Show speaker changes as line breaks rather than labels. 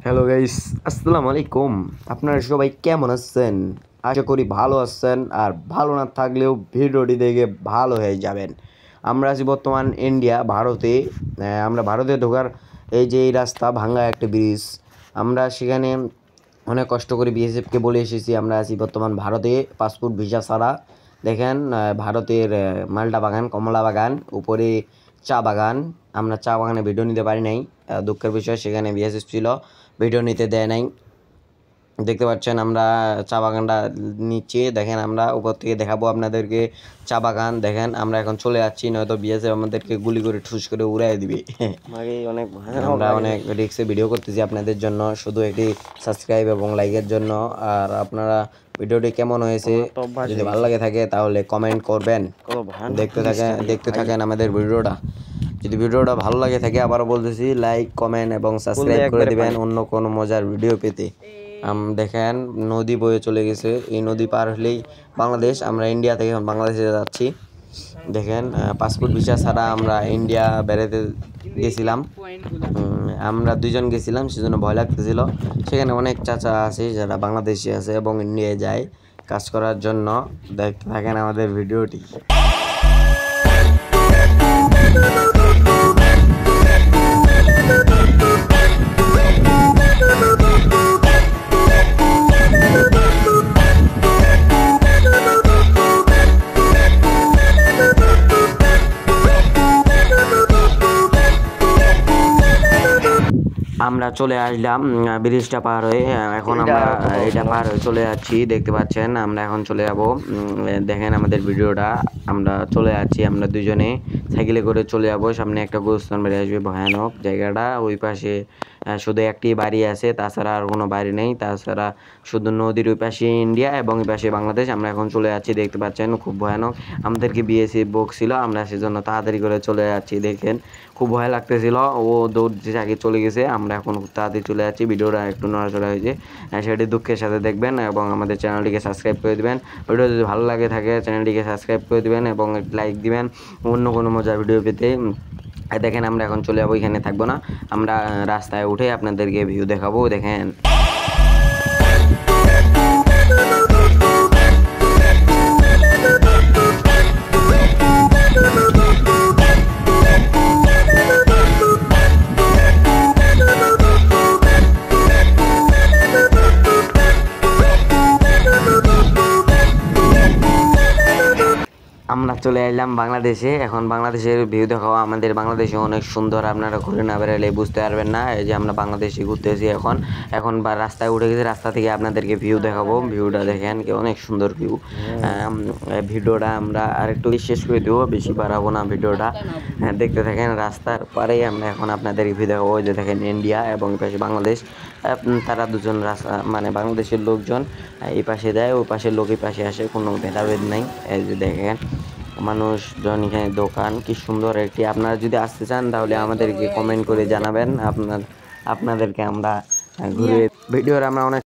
Hello guys, আসসালামু আলাইকুম। আপনারা সবাই কেমন আছেন? আশা করি ভালো আছেন, আর ভালো না থাকলেও ভিডিওটি দেখে ভালো হয়ে যাবেন। আমরা আছি বর্তমান ইন্ডিয়া, ভারতে। আমরা ভারতে ঢোকার এই রাস্তা ভাঙ্গা একটা ব্রিজ। আমরা সেখানে অনেক কষ্ট করে বিএসএফকে বলে এসেছি আমরা আছি বর্তমান ভারতে, পাসপোর্ট ভিসা ছাড়া। দেখেন ভারতের মালটা বাগান, কমলা বাগান, উপরে চা বাগান। আমরা চা বাগানে ভিডিও নিতে পারি নাই, দুঃখের বিষয়। সেখানে বিএসএফ ছিল, ভিডিও নিতে দেয় নাই। দেখতে পাচ্ছেন আমরা চা বাগানটা নিচে। দেখেন আমরা উপর থেকে দেখাবো আপনাদেরকে চা বাগান। দেখেন আমরা এখন চলে যাচ্ছি, নয়তো বিএসএফ আমাদেরকে গুলি করে ঠুস করে উড়াই দিবে। আমরা অনেক রিস্কে ভিডিও করতেছি আপনাদের জন্য, শুধু একটি সাবস্ক্রাইব এবং লাইকের জন্য। আর আপনারা ভিডিওটি কেমন হয়েছে যদি ভালো লাগে থাকে তাহলে কমেন্ট করবেন। দেখতে থাকেন আমাদের ভিডিওটা। যদি ভিডিওটা ভালো লাগে থাকে, আবারও বলতেছি, লাইক, কমেন্ট এবং সাবস্ক্রাইব করে দিবেন অন্য কোনো মজার ভিডিও পেতে। দেখেন নদী বয়ে চলে গেছে, এই নদী পার হলেই বাংলাদেশ। আমরা ইন্ডিয়া থেকে এখন বাংলাদেশে যাচ্ছি। দেখেন পাসপোর্ট ভিসা ছাড়া আমরা ইন্ডিয়া বেড়াতে গেছিলাম। আমরা দুইজন গেছিলাম, সেজন্য ভয় লাগতেছিল। সেখানে অনেক চাচা আছে যারা বাংলাদেশি আছে এবং ইন্ডিয়ায় যায় কাজ করার জন্য। দেখতে থাকেন আমাদের ভিডিওটি। আমরা চলে আসলাম ব্রিজটা পার হয়ে। এখন আমরা এটা পার হয়ে চলে যাচ্ছি, দেখতে পাচ্ছেন। আমরা এখন চলে যাব। দেখেন আমাদের ভিডিওটা। আমরা চলে যাচ্ছি, আমরা দুজনে সাইকেলে করে চলে যাব। সামনে একটা গোরস্থান বাড়ি আসবে, ভয়ানক জায়গাটা। ওই পাশে শুধু একটি বাড়ি আছে, তাছাড়া আর কোনো বাড়ি নেই। তাছাড়া শুধু নদীর ওই পাশে ইন্ডিয়া এবং এই পাশে বাংলাদেশ। আমরা এখন চলে যাচ্ছি, দেখতে পাচ্ছেন খুব ভয়ানক। আমাদেরকে বিএসএফ বকছিল, আমরা সেজন্য তাড়াতাড়ি করে চলে যাচ্ছি। দেখেন খুব ভয় লাগতেছিল, ও দৌড় যে আগে চলে গেছে। আমরা এখন খুব তাড়াতাড়ি চলে যাচ্ছি। ভিডিওটা একটু নড়াচড়া হয়েছে, সেটি দুঃখের সাথে দেখবেন এবং আমাদের চ্যানেলটিকে সাবস্ক্রাইব করে দেবেন। ভিডিও যদি ভালো লাগে থাকে চ্যানেলটিকে সাবস্ক্রাইব করে দেবেন এবং লাইক দিবেন অন্য কোনো মজার ভিডিও পেতে। দেখেন আমরা এখন চলে যাবো, এখানে থাকবো না। আমরা রাস্তায় উঠে আপনাদেরকে ভিউ দেখাবো। দেখেন আমরা চলে এলাম বাংলাদেশে। এখন বাংলাদেশের ভিউ দেখাও। আমাদের বাংলাদেশে অনেক সুন্দর, আপনারা ঘুরে না বেড়ালে বুঝতে পারবেন না। এই যে আমরা বাংলাদেশে ঘুরতেছি এখন বা রাস্তায় উঠে গেছি, রাস্তা থেকে আপনাদেরকে ভিউ দেখাবো। ভিউটা দেখেন কি অনেক সুন্দর ভিউ। ভিডিওটা আমরা আরেকটু শেষ করে দেবো, বেশি বাড়াবো না ভিডিওটা। দেখতে থাকেন রাস্তার পারেই আমরা এখন আপনাদের ভিউ দেখাবো। ওই যে দেখেন ইন্ডিয়া এবং এই পাশে বাংলাদেশ। তারা দুজন রাস্তা মানে বাংলাদেশের লোকজন এই পাশে দেয়, ওই পাশের লোক এই পাশে আসে, কোনো ভেদাভেদ নাই। এই যে দেখেন মানুষজন, এখানে দোকান, কি সুন্দর একটি। আপনারা যদি আসতে চান তাহলে আমাদেরকে কমেন্ট করে জানাবেন, আপনাদেরকে আমরা ঘুরে ভিডিওর আমরা অনেক